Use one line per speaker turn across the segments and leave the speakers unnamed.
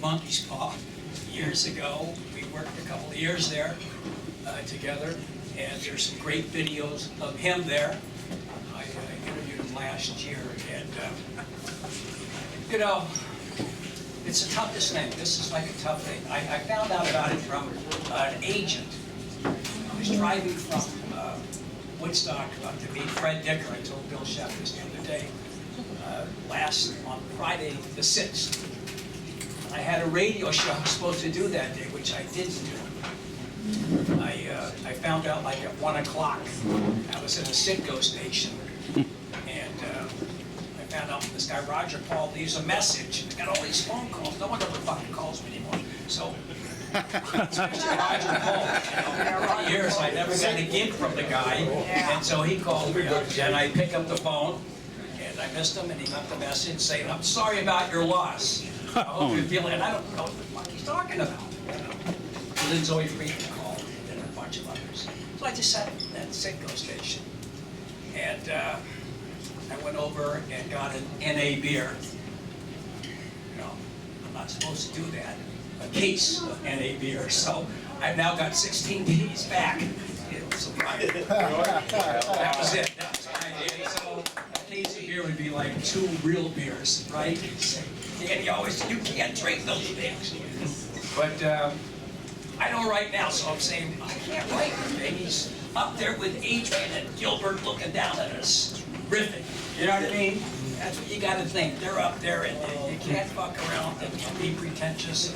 Monkey's Paw years ago. We worked a couple of years there together, and there's some great videos of him there. I interviewed him last year, and you know, it's the toughest thing. This is like a tough thing. I found out about it from an agent. I was driving from Woodstock to meet Fred Dicker. I told Bill Sheff this the other day. On Friday the 6th. I had a radio show I was supposed to do that day, which I didn't do. I found out like at 1 o'clock. I was at a Citgo station, and I found out this guy Roger Paul leaves a message. I got all these phone calls. No one ever fucking calls me anymore. So, especially Roger Paul. You know, for years I never got a gig from the guy, and so he called me up, and I pick up the phone. I missed him, and he left a message saying, "I'm sorry about your loss. I hope you're feeling," and I don't know what the fuck he's talking about. You know? Lynn Zoe Friedman called, and a bunch of others. So I just sat at that Citgo station, and I went over and got an NA beer. You know, I'm not supposed to do that. A case of NA beer, so I've now got 16 days back. You know, so that was it. That was my idea. So, case of beer would be like 2 real beers, right? And you can't drink those things. But I know right now, so I'm saying, I can't write him. He's up there with Adrian and Gilbert looking down at us, riffing. You know what I mean? That's what you got to think. They're up there, and you can't fuck around and be pretentious.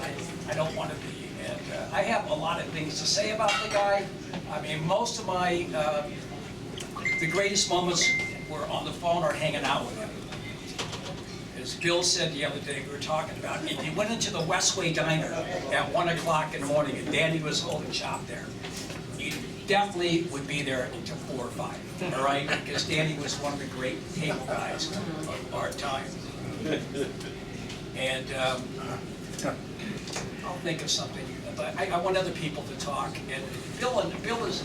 I don't want to be. And I have a lot of things to say about the guy. I mean, most of my, the greatest moments were on the phone or hanging out with him. As Bill said the other day, we were talking about, if you went into the Westway Diner at 1 o'clock in the morning and Danny was holding shop there, you definitely would be there until 4 or 5, all right? Because Danny was one of the great table guys of our time. And I'll think of something, but I want other people to talk. And Bill is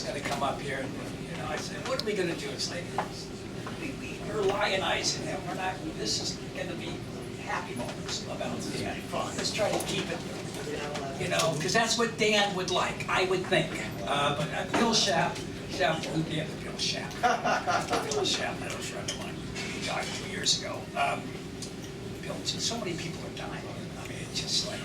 going to come up here, and you know, I said, what are we going to do? It's like, we're lionizing him. We're not. This is going to be happy moments about Dan. Let's try to keep it, you know, because that's what Dan would like, I would think. But Bill Sheff, Bill Sheff, that was a friend of mine. He died 2 years ago. Bill, so many people are dying. I mean, it's just like.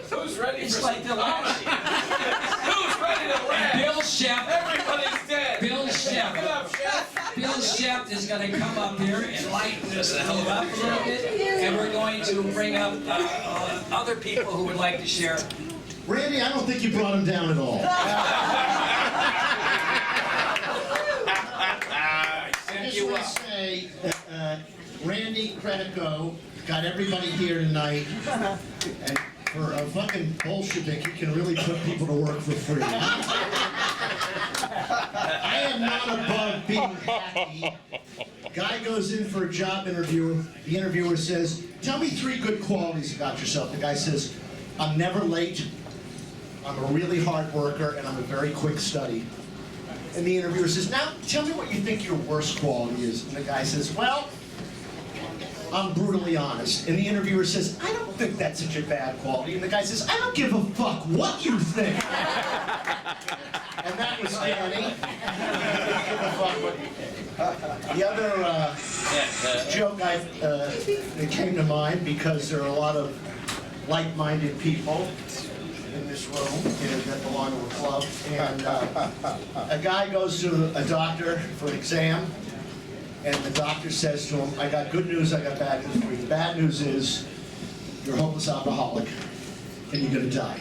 Who's ready
it's
for
like the last.
Who's ready to laugh?
Bill Sheff.
Everybody's dead.
Bill Sheff.
Give it up, Sheff.
Bill Sheff is going to come up here and lighten this up a little bit, and we're going to bring up other people who would like to share.
Randy, I don't think you brought him down at all.
I
just want to say that Randy Credico got everybody here tonight, and for a fucking Bolshevik, he can really put people to work for free. I am not above being happy. Guy goes in for a job interview. The interviewer says, "Tell me 3 good qualities about yourself." The guy says, "I'm never late, I'm a really hard worker, and I'm a very quick study." And the interviewer says, "Now, tell me what you think your worst quality is." And the guy says, "Well, I'm brutally honest." And the interviewer says, "I don't think that's such a bad quality." And the guy says, "I don't give a fuck what you think." And that was Danny. The other joke that came to mind, because there are a lot of like-minded people in this room that belong to a club, and a guy goes to a doctor for an exam, and the doctor says to him, "I got good news, I got bad news for you. The bad news is you're a hopeless alcoholic and you're going to die.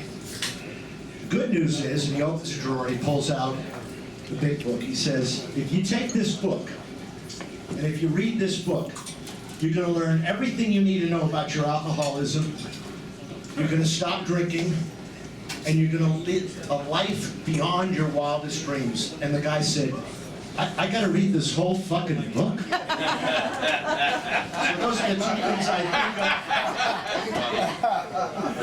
The good news is," and he opens the drawer and he pulls out the big book. He says, "If you take this book and if you read this book, you're going to learn everything you need to know about your alcoholism. You're going to stop drinking, and you're going to live a life beyond your wildest dreams." And the guy said, I got to read this whole fucking book. So those are the 2 things I think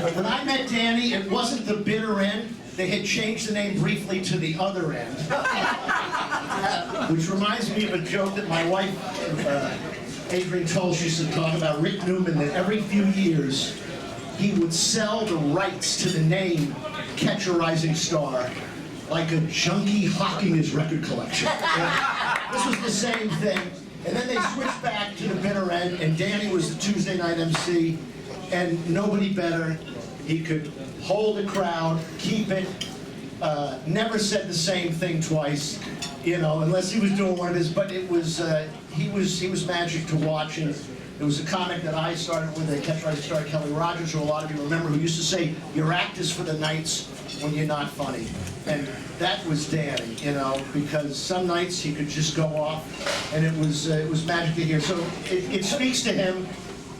of. When I met Danny, it wasn't the bitter end. They had changed the name briefly to the other end. Which reminds me of a joke that my wife Adrian Tolsch used to talk about Rick Newman, that every few years he would sell the rights to the name Catch a Rising Star like a junkie hawking his record collection. This was the same thing. And then they switched back to the bitter end, and Danny was the Tuesday night MC, and nobody better. He could hold a crowd, keep it, never said the same thing twice, you know, unless he was doing one of his, but it was, he was magic to watch. And it was a comic that I started with, a Catch a Rising Star, Kelly Rogers, who a lot of you remember, who used to say, your act is for the nights when you're not funny. And that was Danny, you know, because some nights he could just go off, and it was magic to hear. So it speaks to him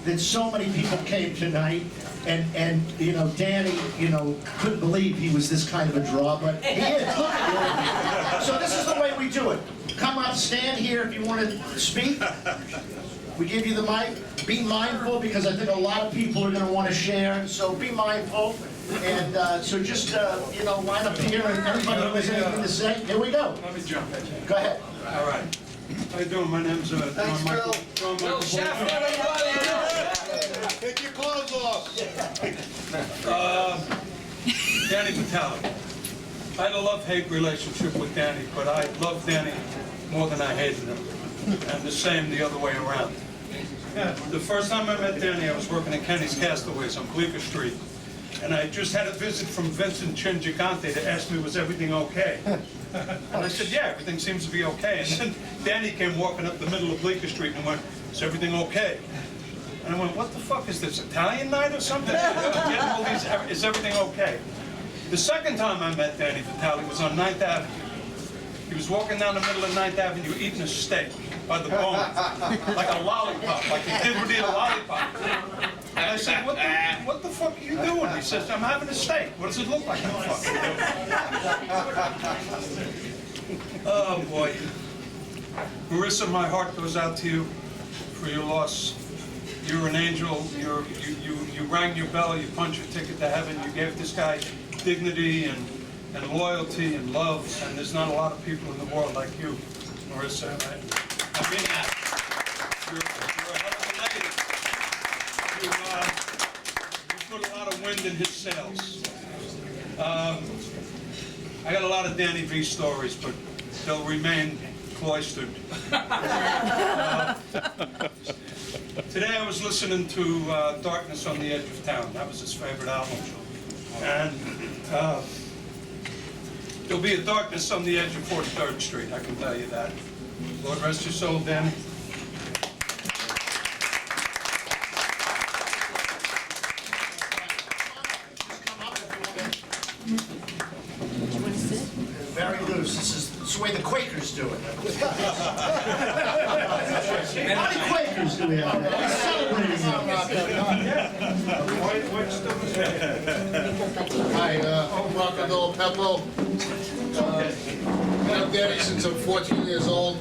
that so many people came tonight, and you know, Danny, you know, couldn't believe he was this kind of a draw, but he is. Look at him. So this is the way we do it. Come up, stand here if you want to speak. We give you the mic. Be mindful, because I think a lot of people are going to want to share, so be mindful. And so just, you know, line up here, and anybody who has anything to say, here we go.
Let me jump at you.
Go ahead.
All right. How you doing? My name's
Thanks,
Michael.
Phil.
Bill Chef, everybody!
Take your clothes off.
Danny Vitale. I had a love-hate relationship with Danny, but I loved Danny more than I hated him. And the same the other way around. The first time I met Danny, I was working at Kenny's Castaways on Bleecker Street. And I just had a visit from Vincent Chingigante to ask me, was everything okay? And I said, yeah, everything seems to be okay. And then Danny came walking up the middle of Bleecker Street and went, is everything okay? And I went, what the fuck is this, Italian night or something? Getting all these, is everything okay? The second time I met Danny Vitale was on 9th Avenue. He was walking down the middle of 9th Avenue eating a steak by the bone, like a lollipop, like he did would eat a lollipop. And I said, what the fuck are you doing? He says, I'm having a steak. What does it look like I'm fucking doing? Oh boy. Marissa, my heart goes out to you for your loss. You're an angel. You rang your bell, you punched your ticket to heaven. You gave this guy dignity and loyalty and love, and there's not a lot of people in the world like you, Marissa. I mean that. You're a hell of a lady. You put a lot of wind in his sails. I got a lot of Danny V stories, but they'll remain cloistered. Today I was listening to Darkness on the Edge of Town. That was his favorite album. And there'll be a darkness on the edge of 43rd Street, I can tell you that. Lord rest your soul, Danny.
Very loose. This is the way the Quakers do it. How many Quakers do we have? We're celebrating
Hi, I'm Rocco Peppo. I've Danny since I'm 14 years old.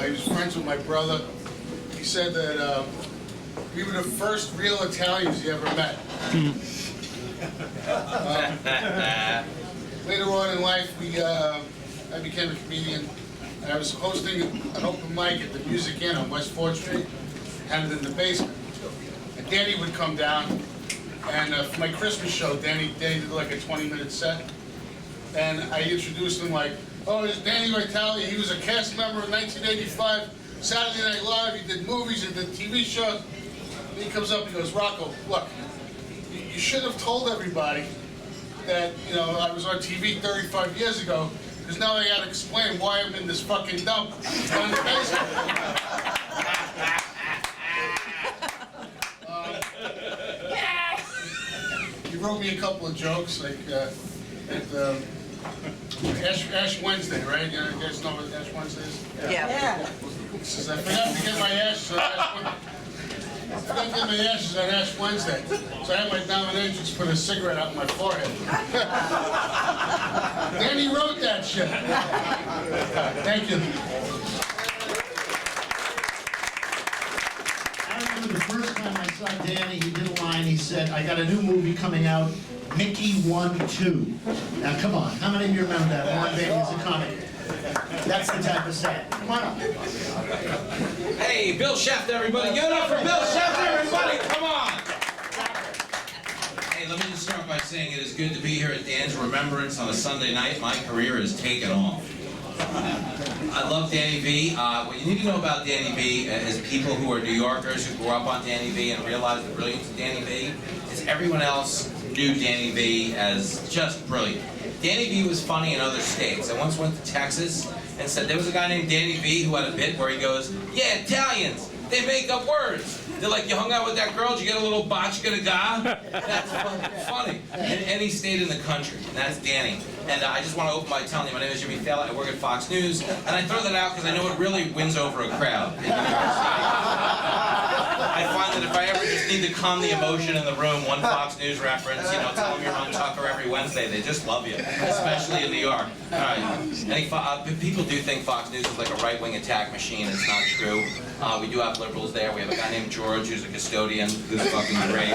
He was friends with my brother. He said that we were the first real Italians he ever met. Later on in life, I became a comedian. And I was hosting an open mic at the Music Inn on West 4th Street, had it in the basement. And Danny would come down, and for my Christmas show, Danny did like a 20-minute set. And I introduced him like, oh, it's Danny Vitale. He was a cast member in 1985, Saturday Night Live. He did movies and did TV shows. And he comes up and goes, Rocco, look, you should have told everybody that, you know, I was on TV 35 years ago, because now I gotta explain why I'm in this fucking dump on the basement. He wrote me a couple of jokes, like Ash Wednesday, right? You guys know what Ash Wednesday is?
Yeah.
He says, I forgot to get my ashes on Ash Wednesday. So I had my dominatrix put a cigarette out my forehead. Danny wrote that shit. Thank you.
I remember the first time I saw Danny, he did a line, he said, I got a new movie coming out, Mickey 1-2. Now come on, how many of you remember that? One Baby is a comic. That's the type of set. Come on up.
Hey, Bill Schefter, everybody. Give it up for Bill Schefter, everybody. Come on. Hey, let me just start by saying it is good to be here at Dan's Remembrance on a Sunday night. My career has taken off. I love Danny V. What you need to know about Danny V is people who are New Yorkers who grew up on Danny V and realize the brilliance of Danny V is everyone else knew Danny V as just brilliant. Danny V was funny in other states. I once went to Texas and said there was a guy named Danny V who had a bit where he goes, yeah, Italians, they make up words. They're like, you hung out with that girl, did you get a little botchka da ga? That's funny. In any state in the country, and that's Danny. And I just want to open by telling you, my name is Dan Vitale, I work at Fox News, and I throw that out because I know it really wins over a crowd in New York City. I find that if I ever just need to calm the emotion in the room, one Fox News reference, you know, tell them you're on Tucker every Wednesday, they just love you, especially in New York. All right. People do think Fox News is like a right-wing attack machine. It's not true. We do have liberals there. We have a guy named George who's a custodian who's fucking great.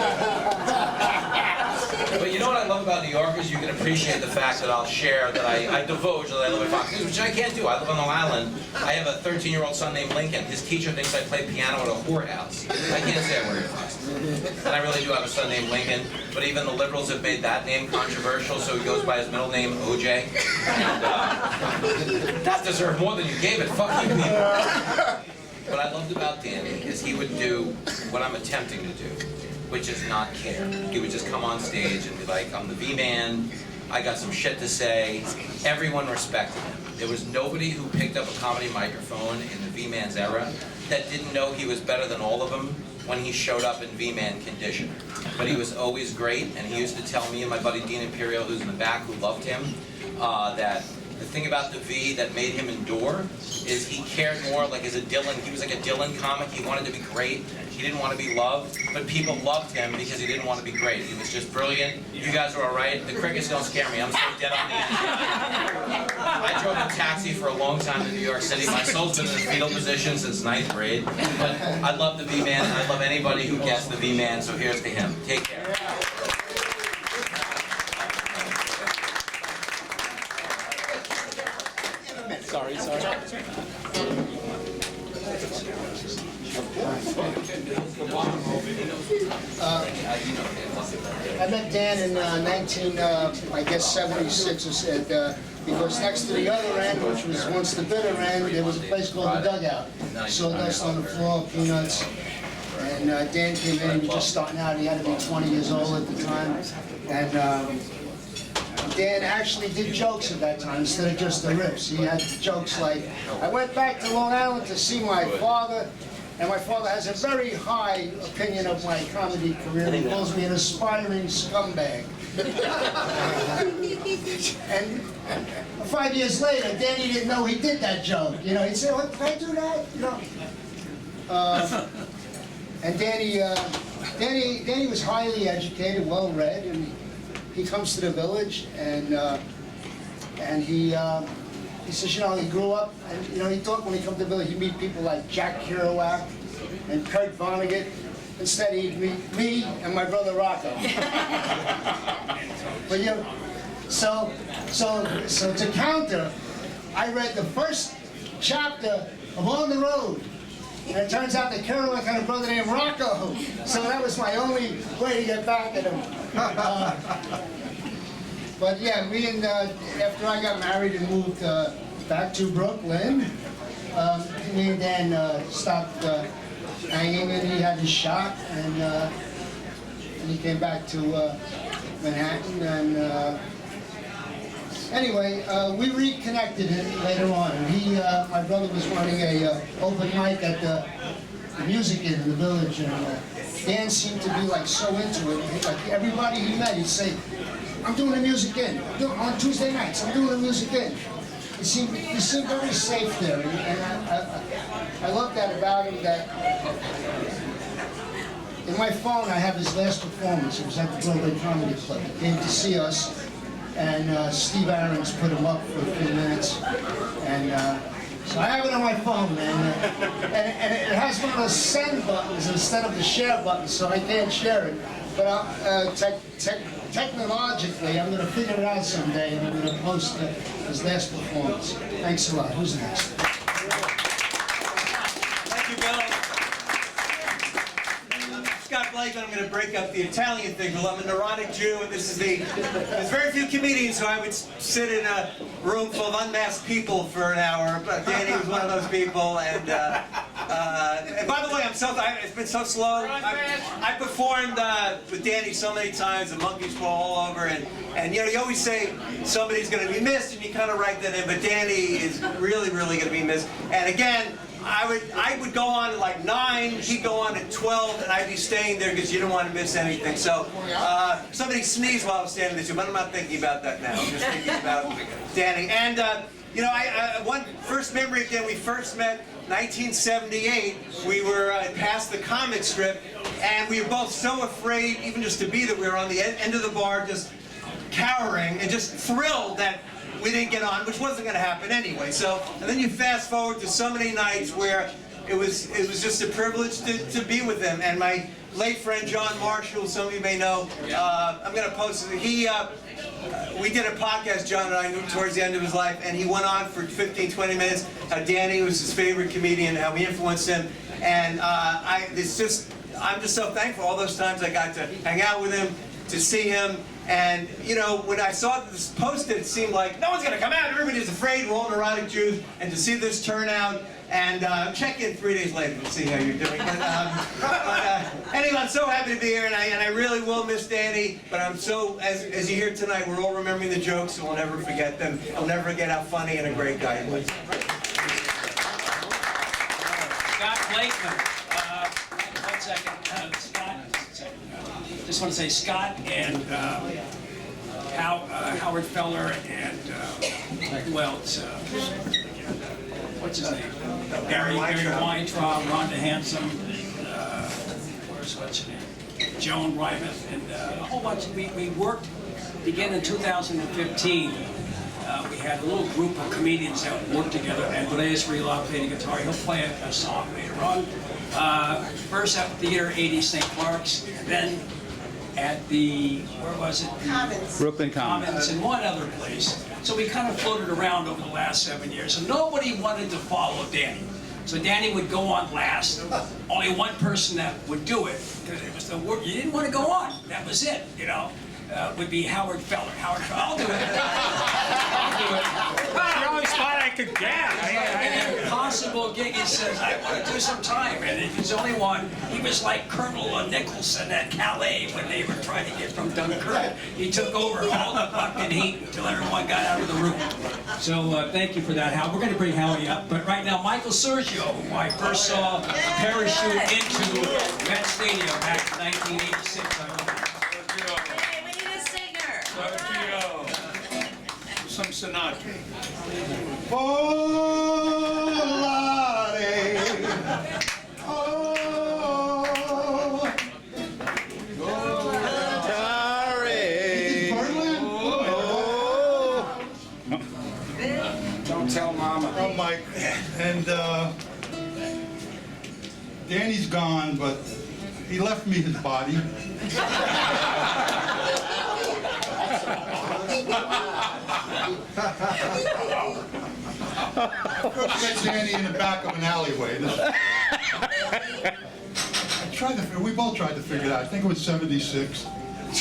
But you know what I love about New Yorkers? You can appreciate the fact that I'll share that I divulge that I live at Fox News, which I can't do. I live on Long Island. I have a 13-year-old son named Lincoln. His teacher thinks I play piano at a whorehouse. I can't say I work at Fox News. And I really do have a son named Lincoln. But even the liberals have made that name controversial, so he goes by his middle name, OJ. And that deserved more than you gave it. Fuck you, people. What I loved about Danny is he would do what I'm attempting to do, which is not care. He would just come on stage and be like, I'm the V-Man, I got some shit to say. Everyone respected him. There was nobody who picked up a comedy microphone in the V-Man's era that didn't know he was better than all of them when he showed up in V-Man condition. But he was always great, and he used to tell me and my buddy Dean Imperial, who's in the back, who loved him, that the thing about the V that made him endure is he cared more, like as a Dylan, he was like a Dylan comic. He wanted to be great. He didn't want to be loved, but people loved him because he didn't want to be great. He was just brilliant. You guys are all right. The crickets don't scare me. I'm so dead on the end. I drove a taxi for a long time in New York City. My soul's been in the fetal position since 9th grade. But I love the V-Man, and I love anybody who gets the V-Man, so here's to him. Take care.
Sorry.
I met Dan in 76 or said, because next to the other end, which was once the bitter end, there was a place called the Dugout. Sawdust on the floor, peanuts. And Dan came in, he was just starting out, he had to be 20 years old at the time. And Dan actually did jokes at that time instead of just the rips. He had jokes like, I went back to Long Island to see my father, and my father has a very high opinion of my comedy career. He calls me an aspiring scumbag. And 5 years later, Danny didn't know he did that joke. You know, he'd say, "What, can I do that?" You know. And Danny was highly educated, well-read, and he comes to the village, and he says, you know, he grew up, and you know, he thought when he come to the village, he'd meet people like Jack Kerouac and Kurt Vonnegut. Instead, he'd meet me and my brother Rocco. But you know, so to counter, I read the first chapter of On the Road. And it turns out that Kerouac had a brother named Rocco. So that was my only way to get back at him. But yeah, me and after I got married and moved back to Brooklyn, me and Dan stopped hanging, and he had his shot, and he came back to Manhattan, and anyway, we reconnected later on. And my brother was running a open mic at the Music Inn in the village, and Dan seemed to be like so into it. Like everybody he met, he'd say, "I'm doing a Music Inn on Tuesday nights. I'm doing a Music Inn." He seemed very safe there, and I love that about him. That in my phone, I have his last performance. It was at the Broadway Comedy Club. He came to see us. And Steve Aarons put him up for a few minutes, and so I have it on my phone, man. And it has one of those send buttons instead of the share button, so I can't share it. But technologically, I'm going to figure it out someday, and I'm going to post his last performance. Thanks a lot. Who's next?
Thank you, Bill. like that I'm going to break up the Italian thing. Well, I'm a neurotic Jew, and there's very few comedians, so I would sit in a room full of unmasked people for an hour. But Danny was one of those people, and by the way, it's been so slow. I performed with Danny so many times, the monkeys fall all over, and you know, you always say somebody's going to be missed, and you kind of write that in, but Danny is really, really going to be missed. And again, I would go on at like 9, he'd go on at 12, and I'd be staying there because you don't want to miss anything. So somebody sneezed while I was standing there, but I'm not thinking about that now. I'm just thinking about Danny. And you know, one first memory of Dan, we first met 1978. We were past the comic strip, and we were both so afraid, even just to be there. We were on the end of the bar, just cowering and just thrilled that we didn't get on, which wasn't going to happen anyway. So, and then you fast forward to so many nights where it was just a privilege to be with him. And my late friend John Marshall, some of you may know, I'm going to post it. We did a podcast, John and I, towards the end of his life, and he went on for 15, 20 minutes. How Danny was his favorite comedian, how we influenced him, and I'm just so thankful all those times I got to hang out with him, to see him. And, you know, when I saw this posted, it seemed like no one's going to come out. Everybody's afraid. We're all neurotic Jews. And to see this turnout, and check in 3 days later to see how you're doing. But anyway, I'm so happy to be here, and I really will miss Danny. But I'm so, as you hear tonight, we're all remembering the jokes, and we'll never forget them. We'll never forget how funny and a great guy he was.
Scott Blakeman. One second. Scott. Just want to say Scott and Howard Feller and who else? What's his name? Gary Weintraub, Rhonda Hanson, what's her name? Joan Ryman, and a whole bunch. We worked, began in 2015. We had a little group of comedians that worked together. Andreas Rila played the guitar. He'll play a song later on. First at Theater 80 St. Mark's, and then at the, where was it?
Commons.
Brooklyn Commons.
And one other place. So we kind of floated around over the last 7 years. And nobody wanted to follow Danny. So Danny would go on last. Only one person that would do it, because it was the work. You didn't want to go on. That was it, you know. Would be Howard Feller. Howard Feller, I'll do it. I'll do it.
I always thought I could get.
An impossible gig. He says, I want to do some time. And if he's the only one, he was like Colonel Nicholson at Calais when they were trying to get from Dunkirk. He took over all the fucking heat until everyone got out of the room. So thank you for that, Hal. We're going to bring Howie up. But right now, Michael Sergio, who I first saw parachute into Met Stadium back in 1986.
Hey, we need a singer.
Some Sinatra.
Oh, Lottie. Oh,
Sorry.
Don't tell Mama.
Oh, Mike, and Danny's gone, but he left me his body. Met Danny in the back of an alleyway. We both tried to figure it out. I think it was 76,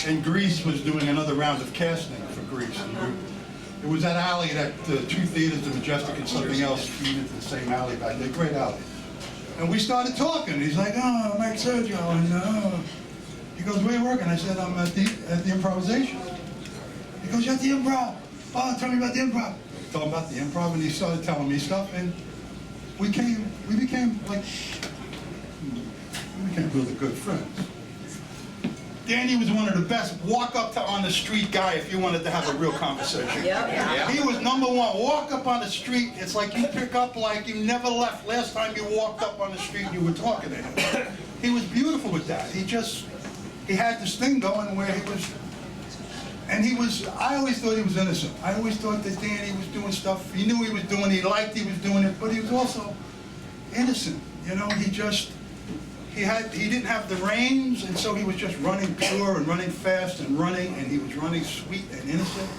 and Grease was doing another round of casting for Grease. And it was that alley that two theaters, the Majestic and something else, feed into the same alley back there. Great alley. And we started talking. He's like, oh, Mike Sergio, and he goes, where are you working? I said, I'm at the improvisation. He goes, you're at the improv. Oh, tell me about the improv. Told him about the improv, and he started telling me stuff, and we became really good friends. Danny was one of the best walk up to on the street guy if you wanted to have a real conversation. He was number one. Walk up on the street, it's like you pick up like you never left. Last time you walked up on the street, you were talking to him. He was beautiful with that. He had this thing going where I always thought he was innocent. I always thought that Danny was doing stuff he knew he was doing, he liked he was doing it, but he was also innocent. You know, he didn't have the reins, and so he was just running pure and running fast and he was running sweet and innocent.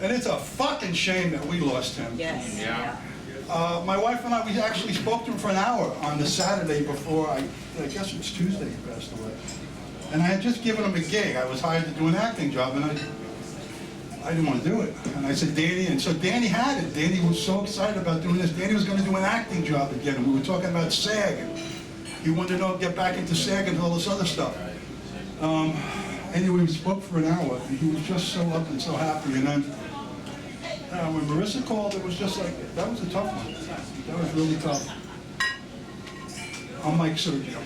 And it's a fucking shame that we lost him.
Yes.
Yeah.
My wife and I, we actually spoke to him for an hour on the Saturday before, I guess it's Tuesday he passed away. And I had just given him a gig. I was hired to do an acting job, and I didn't want to do it. And I said, Danny, and so Danny had it. Danny was so excited about doing this. Danny was going to do an acting job again, and we were talking about SAG. And he wanted to get back into SAG and all this other stuff. Anyway, we spoke for an hour, and he was just so up and so happy. And then when Marissa called, it was just like, that was a tough one. That was really tough. I'm Mike Sergio.